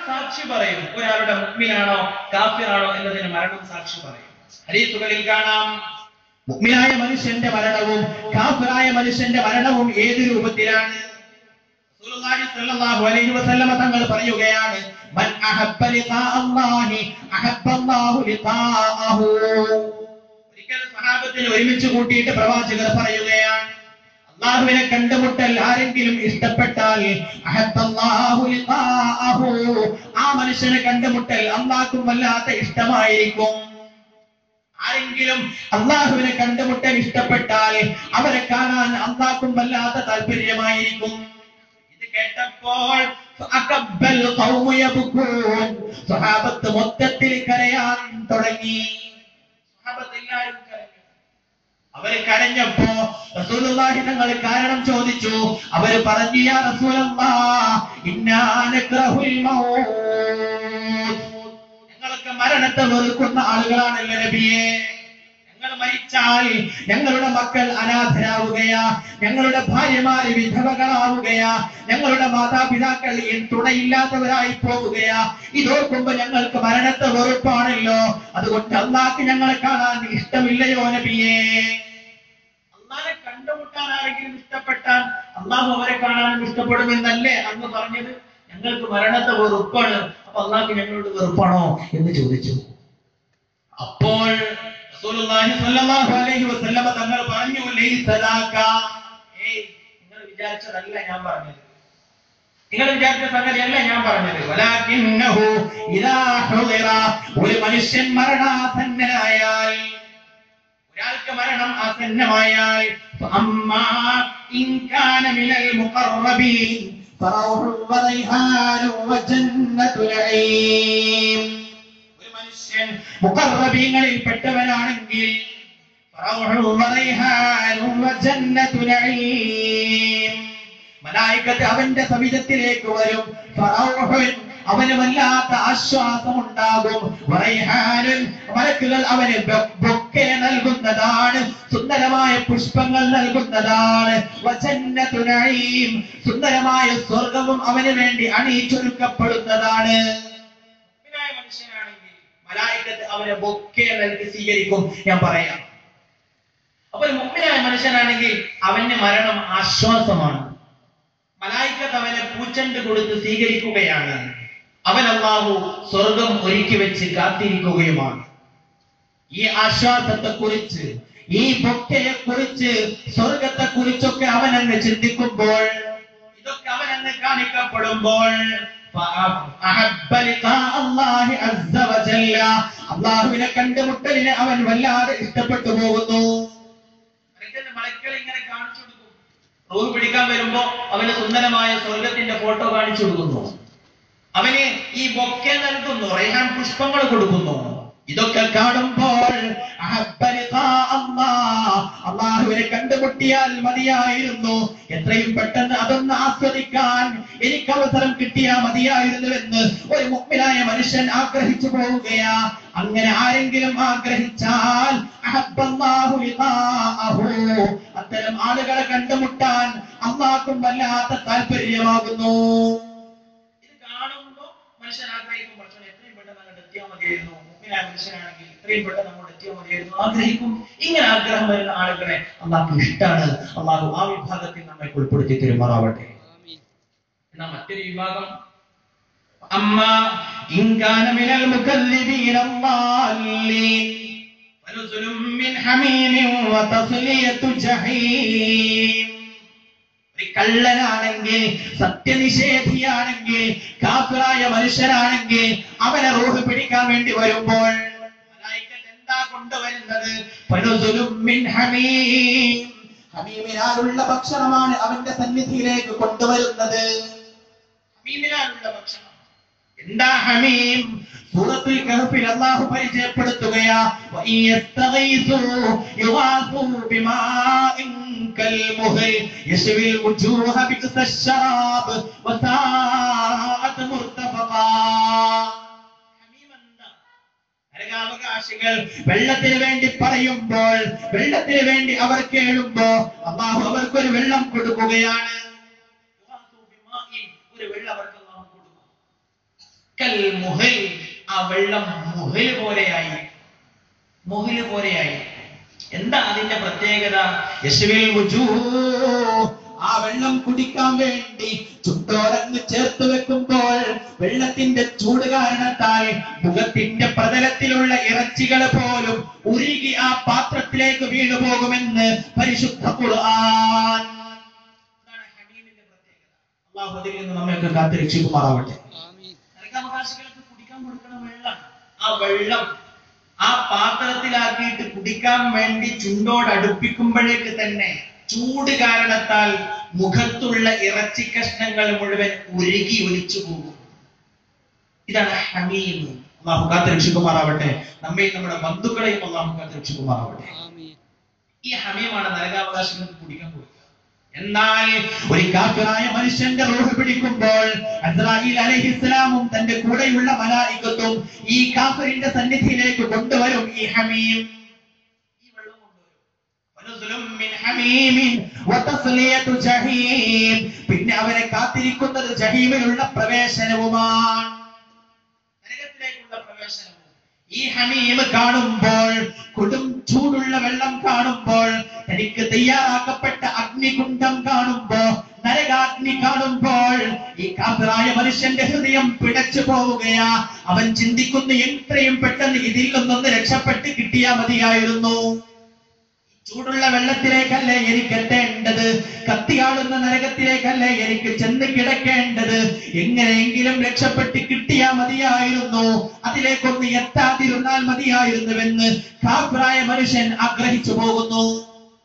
സാക്ഷി പറയും ഒരാളുടെ മുഅ്മിനാണോ കാഫിറാണോ എന്നതിന് മരണം സാക്ഷി പറയും. ഹദീസുകളിൽ കാണാം മുഅ്മിനായ മനുഷ്യന്റെ മരണവും കാഫിറായ മനുഷ്യന്റെ മരണവും ഏത് രൂപത്തിലാണ്. റസൂലുള്ളാഹി സ്വല്ലല്ലാഹു അലൈഹി വസല്ലമ തങ്ങൾ പറയുകയാണ്, മൻ അഹബ്ബ ലിഖാ അല്ലാഹി അഹബ്ബല്ലാഹു ലിഖാഅഹു. ഒരിക്കൽ സഹാബത്തിനെ ഒരുമിച്ച് കൂട്ടിയിട്ട് പ്രവാചകർ പറയുകയാണ്, അല്ലാഹുവിനെ കണ്ടുമുട്ടൽ ആരെങ്കിലും ഇഷ്ടപ്പെട്ടാൽ അഹബ്ബല്ലാഹു ലിഖാഅഹു, ആ മനുഷ്യനെ കണ്ടുമുട്ടൽ അല്ലാഹുക്കും വല്ലാത്ത ഇഷ്ടമായിരിക്കും. ആരെങ്കിലും അല്ലാഹുവിനെ കണ്ടുമുട്ടൽ ഇഷ്ടപ്പെട്ടാൽ അവരെ കാണാൻ അല്ലാഹുക്കും വല്ലാത്ത താല്പര്യമായിരിക്കും. ഇത് കേട്ടപ്പോൾ സ്വഹാബത്ത് മൊത്തത്തിൽ കരയാൻ തുടങ്ങി. സ്വഹാബത്തെല്ലാവരും കരഞ്ഞു. അവര് കരഞ്ഞപ്പോ റസൂലുള്ളാഹി തങ്ങൾ കാരണം ചോദിച്ചു. അവര് പറഞ്ഞു, യാ റസൂലല്ലാഹ് ഇന്നാ നക്റഹുൽ മൗത്ത്, ഞങ്ങളൊക്കെ മരണത്തെ വെറുക്കുന്ന ആളുകളാണല്ലോ നബിയേ. ഞങ്ങൾ മരിച്ചാൽ ഞങ്ങളുടെ മക്കൾ അനാഥരാവുകയാ, ഞങ്ങളുടെ ഭാര്യമാര് വിധവകളാവുകയാ, ഞങ്ങളുടെ മാതാപിതാക്കൾ തുണയില്ലാത്തവരായി പോവുകയാ. ഇതോർക്കുമ്പോ ഞങ്ങൾക്ക് മരണത്തെ വെറുപ്പാണല്ലോ. അതുകൊണ്ട് അല്ലാഹ്ക്ക് ഞങ്ങളെ കാണാൻ ഇഷ്ടമില്ലയോ നബിയേ? അല്ലാഹനെ കണ്ടുമുട്ടാൻ ആരെങ്കിലും ഇഷ്ടപ്പെട്ടാൽ അല്ലാഹു അവരെ കാണാനും ഇഷ്ടപ്പെടുമെന്നല്ലേ അന്ന് പറഞ്ഞത്? ഞങ്ങൾക്ക് മരണത്തെ വെറുപ്പാണ്, അപ്പൊ അല്ലാഹ്ക്ക് ഞങ്ങളോട് വെറുപ്പാണോ എന്ന് ചോദിച്ചു. അപ്പോൾ റസൂലുള്ളാഹി സ്വല്ലല്ലാഹു അലൈഹി വസല്ലമ തങ്ങൾ പറഞ്ഞു, ലൈസദാക, നിങ്ങൾ വിചാരിച്ചതല്ല ഞാൻ പറഞ്ഞത്, നിങ്ങൾ വിചാരിച്ച സംഗതിയല്ല ഞാൻ പറഞ്ഞത്. വലാകിന്നഹു ഇദാ ഹുദിറ, ഒരു മനുഷ്യൻ മരണാസന്നനായാൽ, ഒരാൾക്ക് മരണം ആസന്നമായാൽ, ഫഅമ്മാ ഇൻ കാന മിനൽ മുഖറബീൻ ഫറൗഹു വറൈഹാനു വജന്നതു നഈം. ഒരു മനുഷ്യൻ മുഖറബീങ്ങളിൽ പെട്ടവനാണെങ്കിൽ ഫറൗഹു വറൈഹാനു വജന്നതു നഈം, മലായികത്ത് അവന്റെ സവിധത്തിലേക്ക് വരും. ഫറൗഹുൻ, അവന് വല്ലാത്ത ആശ്വാസം ഉണ്ടാകും. വറൈഹാനുൻ, മലക്കുകൾ അവന് ബൊക്കെ നൽകുന്നതാണ്, സുന്ദരമായ പുഷ്പങ്ങൾ നൽകുന്നതാണ്. വജന്നതു നഈം, സുന്ദരമായ സ്വർഗവും അവന് വേണ്ടി അണിയിച്ചൊരുക്കപ്പെടുന്നതാണ്. മുഅ്മിനായ മനുഷ്യനാണെങ്കിൽ മലായികത്ത് അവനെ ബൊക്കെ നൽകി സ്വീകരിക്കും. ഞാൻ പറയാം, അപ്പോൾ മുഅ്മിനായ മനുഷ്യനാണെങ്കിൽ അവന് മരണം ആശ്വാസമാണ്. മലായികത്ത് അവനെ പൂച്ചണ്ട് കൊടുത്ത് സ്വീകരിക്കുകയാണ്. അവൻ അല്ലാഹു സ്വർഗം ഒരുക്കി വെച്ച് കാത്തിരിക്കുകയുമാണ്. ഈ ആശ്വാസത്തെ കുറിച്ച്, ഈ ബൊക്കയെ കുറിച്ച്, സ്വർഗത്തെ കുറിച്ചൊക്കെ അവൻ അങ്ങ് ചിന്തിക്കുമ്പോൾ, ഇതൊക്കെ അവൻ അങ്ങ് കാണിക്കപ്പെടുമ്പോൾ, അല്ലാഹുവിനെ കണ്ടുമുട്ടലിനെ അവൻ വല്ലാതെ ഇഷ്ടപ്പെട്ടു പോകുന്നു. മലക്കൾ ഇങ്ങനെ കാണിച്ചു കൊടുക്കും. റൂഹ് പിടിക്കാൻ വരുമ്പോ അവന് സുന്ദരമായ സ്വർഗത്തിന്റെ ഫോട്ടോ കാണിച്ചു കൊടുക്കുന്നു. അവന് ഈ ബൊക്കെ നൽകുന്നു, റൈഹാൻ പുഷ്പങ്ങൾ കൊടുക്കുന്നു. ഇതൊക്കെ കാണുമ്പോൾ അല്ലാഹുവിനെ കണ്ടുമുട്ടിയാൽ മതിയായിരുന്നു, എത്രയും പെട്ടെന്ന് അതൊന്ന് ആസ്വദിക്കാൻ എനിക്ക് അവസരം കിട്ടിയാൽ മതിയായിരുന്നുവെന്ന് ഒരു മുഅ്മിനായ മനുഷ്യൻ ആഗ്രഹിച്ചു പോവുകയാ. അങ്ങനെ ആരെങ്കിലും ആഗ്രഹിച്ചാൽ അഹബ്ബല്ലാഹു ലിഖാഅഹു, അത്തരം ആളുകളെ കണ്ടുമുട്ടാൻ അല്ലാഹുക്കും വല്ലാത്ത താല്പര്യമാകുന്നു. ഇത് കാണുമ്പോ മനുഷ്യൻ ആഗ്രഹിക്കും, പക്ഷേ എത്രയും പെട്ടെന്ന് അങ്ങോട്ട് എത്തിയാൽ മതിയായിരുന്നു. മുഅ്മിനായ മനുഷ്യനാണെങ്കിൽ എത്രയും പെട്ടെന്ന് അങ്ങോട്ട് എത്തിയാൽ മതിയായിരുന്നു ആഗ്രഹിക്കും. ഇങ്ങനെ ആഗ്രഹം വരുന്ന ആളുകളെ അല്ലാഹു ഇഷ്ടാണ്. അല്ലാഹു ആ വിഭാഗത്തിൽ നമ്മെ ഉൾപ്പെടുത്തി തരുമാറാവട്ടെ. എന്നാ മറ്റൊരു വിഭാഗം, അമ്മാ ഇൻ കാന മിനൽ മുകല്ലിബീന അല്ലാഹീൻ ഫനുസുലും മിൻ ഹമീമിൻ വതസ്ലിയതു ജഹീം. ഒരു കള്ളനാണെങ്കിൽ, സത്യനിഷേധിയാണെങ്കിൽ, കാഫിറായ മനുഷ്യനാണെങ്കിൽ അവനെ റൂഹ് പിടിക്കാൻ വേണ്ടി വരുമ്പോൾ മലായികത്ത് എന്താ കൊണ്ടുവരുന്നത്? ഫനുസുലും മിൻ ഹമീം, ഹമീമിനാലുള്ള ഭക്ഷണമാണ് അവന്റെ സന്നിധിയിലേക്ക് കൊണ്ടുവരുന്നത്. ഹമീമിനാലുള്ള ഭക്ഷണം. എന്താ ഹമീം? സൂറത്തുൽ കഹ്ഫിൽ അല്ലാഹു പരിചയപ്പെടുത്തുകയാ, വഇയസ്തഗീസു യുഗാസു ബിമാഇൻ കൽമുഹൽ യശ്വിൽ വുജൂഹ ബികസശറാബ് വസാഅത് മുർതഫഖാ. ഹമീം എന്താ? നരകാവകാശികൾ വെള്ളത്തിന് വേണ്ടി പറയുമ്പോൾ, വെള്ളത്തിന് വേണ്ടി അവർ കേഴുമ്പോ അല്ലാഹു അവർക്കൊരു വെള്ളം കൊടുക്കുകയാണ്. ഒരു വെള്ളം അവർക്ക് മുഹൽ, ആ വെള്ളം മുഹൽ പോലെയായി. മുഹൽ പോലെയായി. എന്താ അതിന്റെ പ്രത്യേകത? യശ്വിൽ വുജൂഹ്, ആ വെള്ളം കുടിക്കാൻ വേണ്ടി ചുണ്ടോരങ്ങ് ചേർത്ത് വെക്കുമ്പോൾ വെള്ളത്തിന്റെ ചൂട് കാരണത്താൽ മുഖത്തിന്റെ പ്രതലത്തിലുള്ള ഇറച്ചികൾ പോലും ഉരുകി ആ പാത്രത്തിലേക്ക് വീണുപോകുമെന്ന് പരിശുദ്ധ ഖുർആൻ. ഹമീമിന്റെ പ്രത്യേകത. അല്ലാഹു അതിൽ നിന്ന് നമ്മയൊക്കെ കാത്തുരക്ഷിക്കുമാറാവട്ടെ. നരകാവകാശികൾക്ക് കുടിക്കാൻ കൊടുക്കുന്ന വെള്ളം, ആ വെള്ളം ആ പാത്രത്തിലാക്കിയിട്ട് കുടിക്കാൻ വേണ്ടി ചുണ്ടോട് അടുപ്പിക്കുമ്പോഴേക്ക് തന്നെ ചൂട് കാരണത്താൽ മുഖത്തുള്ള ഇറച്ചി കഷ്ണങ്ങൾ മുഴുവൻ ഉരുകി ഒലിച്ചു പോകും. ഇതാണ് ഹമീം. അല്ലാഹു കാത്തുരക്ഷിക്കുമാറാവട്ടെ. നമ്മയും നമ്മുടെ ബന്ധുക്കളെയും അല്ലാഹു കാത്തുരക്ഷിക്കുമാറാവട്ടെ. ഈ ഹമീമാണ് നരകാവകാശികൾക്ക് കുടിക്കാൻ കൊടുക്കുക. എന്നാൽ ഒരു കാഫിറായ മനുഷ്യന്റെ റൂഹ് പിടിക്കുമ്പോൾ അസ്രായീൽ അലൈഹിസ്സലാമും തന്റെ കൂടെയുള്ള മലായികത്തും ഈ കാഫിറിന്റെ സന്നിധിയിലേക്ക് കൊണ്ടുവരും ഈ ഹമീം. ഈ വെള്ളം കൊണ്ടുവരും. വനുസുലും മിൻ ഹമീമിൻ വതസ്ലിയതു ജഹീം. പിന്നെ അവരെ കാത്തിരിക്കുന്നത് ജഹീമിലുള്ള പ്രവേശനവുമാണ്, നരകത്തിലേക്കുള്ള പ്രവേശനവും. ഈ ഹമീം കാണുമ്പോൾ, കൊടും ചൂടുള്ള വെള്ളം കാണുമ്പോൾ, തനിക്ക് തയ്യാറാക്കപ്പെട്ട അഗ്നികുണ്ഡം കാണുമ്പോ, നരകാഗ്നി കാണുമ്പോൾ ഈ കാഫിറായ മനുഷ്യന്റെ ഹൃദയം പിടച്ചു പോവുകയാ. അവൻ ചിന്തിക്കുന്നു, എത്രയും പെട്ടെന്ന് ഇതിൽ നിന്നൊന്ന് രക്ഷപ്പെട്ട് കിട്ടിയാ മതിയായിരുന്നു. ചൂടുള്ള വെള്ളത്തിലേക്കല്ലേ എനിക്ക് എത്തേണ്ടത്, കത്തിയാളുന്ന നരകത്തിലേക്കല്ലേ എനിക്ക് ചെന്ന് കിടക്കേണ്ടത്. എങ്ങനെയെങ്കിലും രക്ഷപ്പെട്ട് കിട്ടിയാ മതിയായിരുന്നു, അതിലേക്കൊന്ന് എത്താതിരുന്നാൽ മതിയായിരുന്നുവെന്ന് കാഫിറായ മനുഷ്യൻ ആഗ്രഹിച്ചു പോകുന്നു.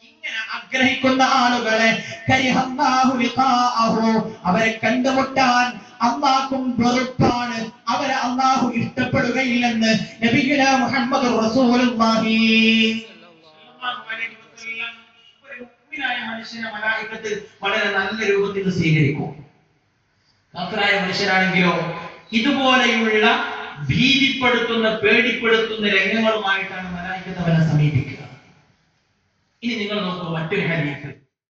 ഇങ്ങനെ ആഗ്രഹിക്കുന്ന ആളുകളെ കരിഹല്ലാഹു ലിഖാഅഹു, അവരെ കണ്ടുമുട്ടാൻ അല്ലാഹുക്കും വെറുപ്പാണ്, അവരെ അല്ലാഹു ഇഷ്ടപ്പെടുകയില്ലെന്ന് നബിയുനാ മുഹമ്മദുർ റസൂലുള്ളാഹി. മനുഷ്യനെ മലായികത്ത് വളരെ നല്ല രൂപത്തിൽ സ്വീകരിക്കും. കാഫിറായ മനുഷ്യനാണെങ്കിലോ ഇതുപോലെയുള്ള ഭീതിപ്പെടുത്തുന്ന, പേടിപ്പെടുത്തുന്ന രംഗങ്ങളുമായിട്ടാണ് മലായികത്ത് അവനെ സമീപിക്കുക. ഇനി നിങ്ങൾ നോക്കൂ മറ്റൊരു ഹദീസ്.